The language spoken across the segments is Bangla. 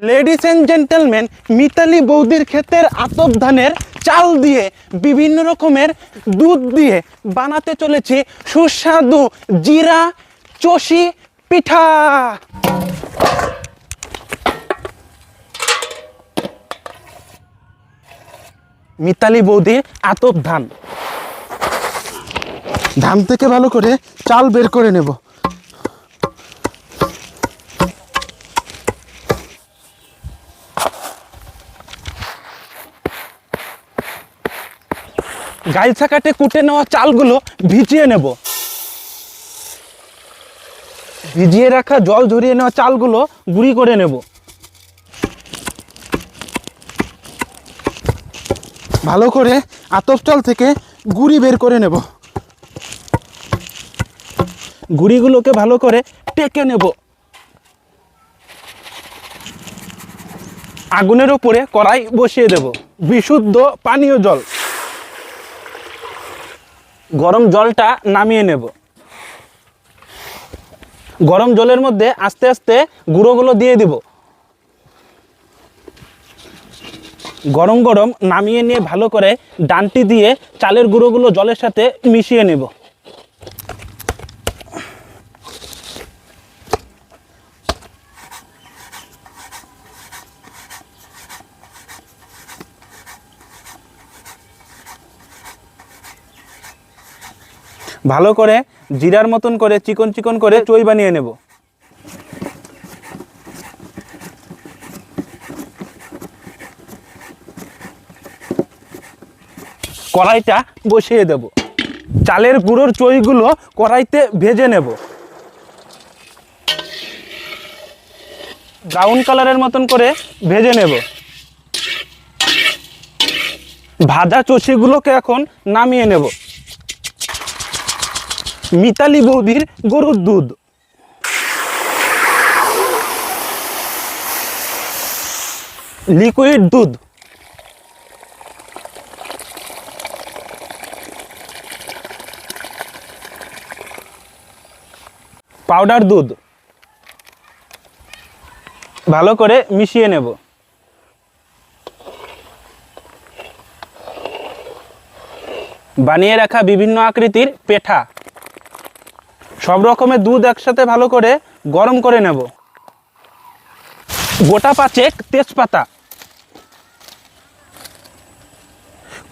লেডিস এন্ড জেন্টলম্যান, মিতালি বৌদির ক্ষেতের আতপ ধানের চাল দিয়ে বিভিন্ন রকমের দুধ দিয়ে বানাতে চলেছি সুস্বাদু জিরা চষি পিঠা। মিতালি বৌদির আতপ ধান, ধান থেকে ভালো করে চাল বের করে নেব। গাইছা কাটে কুটে নেওয়া চালগুলো ভিজিয়ে নেব। ভিজিয়ে রাখা জল ঝরিয়ে নেওয়া চালগুলো গুঁড়ি করে নেব। ভালো করে আতপ চাল থেকে গুঁড়ি বের করে নেব। গুঁড়িগুলোকে ভালো করে টেকে নেব। আগুনের উপরে কড়াই বসিয়ে দেব। বিশুদ্ধ পানীয় জল, গরম জলটা নামিয়ে নেব। গরম জলের মধ্যে আস্তে আস্তে গুঁড়োগুলো দিয়ে দিব। গরম গরম নামিয়ে নিয়ে ভালো করে ডান্টি দিয়ে চালের গুঁড়োগুলো জলের সাথে মিশিয়ে নেব। ভালো করে জিরার মতন করে চিকন চিকন করে চই বানিয়ে নেব। কড়াইটা বসিয়ে দেব। চালের গুঁড়োর চইগুলো কড়াইতে ভেজে নেব। ব্রাউন কালারের মতন করে ভেজে নেব। ভাজা চষিগুলোকে এখন নামিয়ে নেব। মিতালি বৌদির গরুর দুধ, লিকুইড দুধ, পাউডার দুধ ভালো করে মিশিয়ে নেব। বানিয়ে রাখা বিভিন্ন আকৃতির পেঠা, সব রকমের দুধ একসাথে ভালো করে গরম করে নেব। গোটা 5 তেজপাতা,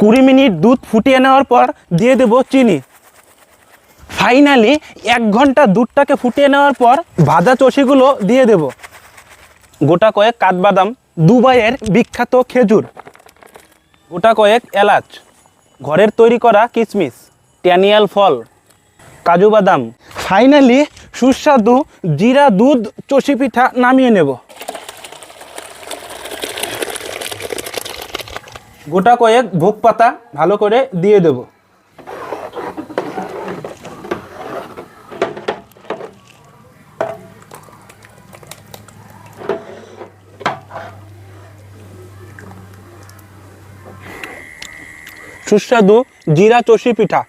20 মিনিট দুধ ফুটিয়ে নেওয়ার পর দিয়ে দেব চিনি। ফাইনালি 1 ঘন্টা দুধটাকে ফুটিয়ে নেওয়ার পর ভাজা চষিগুলো দিয়ে দেব। গোটা কয়েক কাঠবাদাম, দুবাইয়ের বিখ্যাত খেজুর, গোটা কয়েক এলাচ, ঘরের তৈরি করা কিশমিশ, ট্যানিয়াল ফল, কাজু বাদাম। ফাইনালি সুস্বাদু জিরা দুধ চষি পিঠা নামিয়ে নেব। গোটা কয়েক ভোগ পাতা ভালো করে দিয়ে দেব। সুস্বাদু জিরা চষি পিঠা।